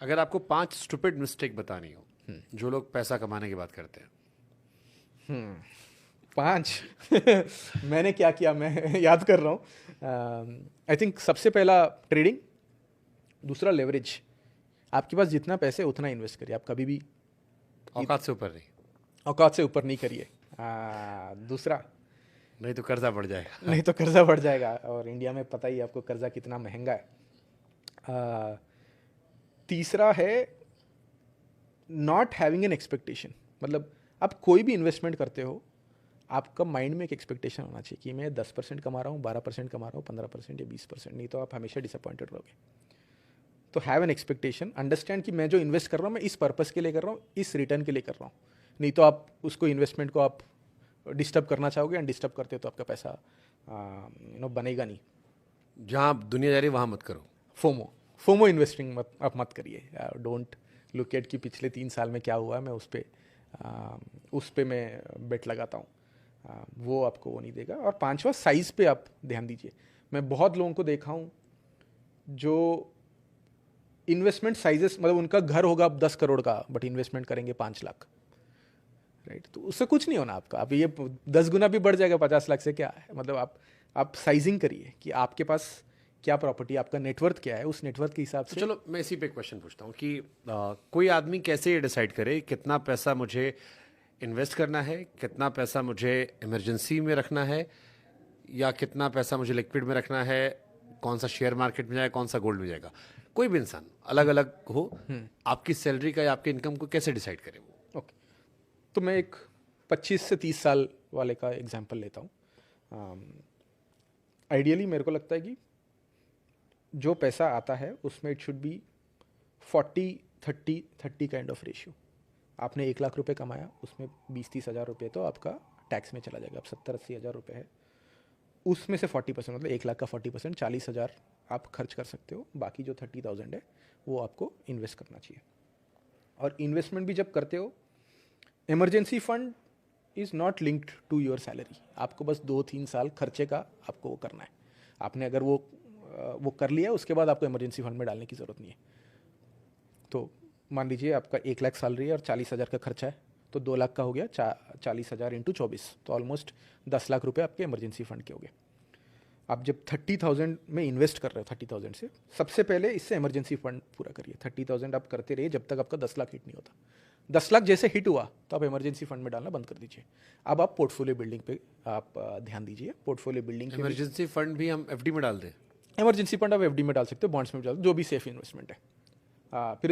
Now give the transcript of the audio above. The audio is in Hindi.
अगर आपको 5 स्टूपिड मिस्टेक बतानी हो जो लोग पैसा कमाने की बात करते हैं। 5 मैंने क्या किया, मैं याद कर रहा हूँ। आई थिंक सबसे पहला ट्रेडिंग, दूसरा लेवरेज। आपके पास जितना पैसे उतना इन्वेस्ट करिए, आप कभी भी औकात से ऊपर नहीं, औकात से ऊपर नहीं करिए। दूसरा, नहीं तो कर्जा बढ़ जाएगा। नहीं तो कर्जा बढ़ जाएगा, और इंडिया में पता ही है आपको कर्जा कितना महंगा है। तीसरा है नॉट हैविंग एन एक्सपेक्टेशन। मतलब आप कोई भी इन्वेस्टमेंट करते हो, आपका माइंड में एक एक्सपेक्टेशन होना चाहिए कि मैं 10% कमा रहा हूँ, 12% कमा रहा हूँ, 15% या 20%, नहीं तो आप हमेशा डिसअपॉइंटेड रहोगे। तो हैव एन एक्सपेक्टेशन, अंडरस्टैंड कि मैं जो इन्वेस्ट कर रहा हूँ मैं इस पर्पस के लिए कर रहा हूँ, इस रिटर्न के लिए कर रहा हूँ। नहीं तो आप उसको इन्वेस्टमेंट को आप डिस्टर्ब करना चाहोगे, एंड डिस्टर्ब करते हो तो आपका पैसा बनेगा नहीं। जहां आप दुनिया जा रही है वहां मत करो। फोमो फोमो इन्वेस्टिंग आप मत करिए। डोंट लुक एट कि पिछले 3 साल में क्या हुआ है, मैं उस पे मैं बेट लगाता हूँ। वो आपको वो नहीं देगा। और पांचवा, साइज पे आप ध्यान दीजिए। मैं बहुत लोगों को देखा हूँ जो इन्वेस्टमेंट साइजेस, मतलब उनका घर होगा 10 करोड़ का, बट इन्वेस्टमेंट करेंगे 5 लाख, राइट? तो उससे कुछ नहीं होना आपका। अब ये 10 गुना भी बढ़ जाएगा 50 लाख से, क्या है? मतलब आप साइजिंग करिए कि आपके पास क्या प्रॉपर्टी, आपका नेटवर्थ क्या है, उस नेटवर्थ के हिसाब तो से। चलो मैं इसी पे एक क्वेश्चन पूछता हूँ कि कोई आदमी कैसे ये डिसाइड करे कितना पैसा मुझे इन्वेस्ट करना है, कितना पैसा मुझे इमरजेंसी में रखना है, या कितना पैसा मुझे लिक्विड में रखना है, कौन सा शेयर मार्केट में जाएगा, कौन सा गोल्ड में जाएगा। कोई भी इंसान अलग अलग हो, आपकी सैलरी का या आपके इनकम को कैसे डिसाइड करे वो। ओके, तो मैं एक 25 से 30 साल वाले का एग्जांपल लेता हूँ। आइडियली मेरे को लगता है कि जो पैसा आता है उसमें it should be 40-30-30 kind of ratio. आपने 1 लाख रुपए कमाया, उसमें 20-30 हज़ार रुपये तो आपका टैक्स में चला जाएगा। अब 70-80 हज़ार रुपये है, उसमें से 40%, मतलब 1 लाख का 40%, 40 हज़ार आप खर्च कर सकते हो। बाकी जो 30,000 है वो आपको इन्वेस्ट करना चाहिए। और इन्वेस्टमेंट भी जब करते हो, emergency fund is not linked to your salary. आपको बस 2-3 साल खर्चे का आपको वो करना है। आपने अगर वो कर लिया, उसके बाद आपको इमरजेंसी फंड में डालने की ज़रूरत नहीं है। तो मान लीजिए आपका 1 लाख सैलरी है और 40 हज़ार का खर्चा है, तो 2 लाख का हो गया 40 हज़ार इंटू 24, तो ऑलमोस्ट 10 लाख रुपए आपके इमरजेंसी फंड के हो गए। आप जब 30,000 में इन्वेस्ट कर रहे हो, 30,000 से सबसे पहले इससे इमरजेंसी फंड पूरा करिए। 30,000 आप करते रहिए जब तक आपका 10 लाख हिट नहीं होता। 10 लाख जैसे हिट हुआ तो आप इमरजेंसी फंड में डालना बंद कर दीजिए। अब आप पोर्टफोलियो बिल्डिंग पे आप ध्यान दीजिए। पोर्टफोलियो बिल्डिंग के इमरजेंसी फंड भी हम एफडी में डाल दें। इमरजेंसी फंड आप एफडी में डाल सकते हो, बॉन्ड्स में भी डाल, जो भी सेफ इन्वेस्टमेंट है। फिर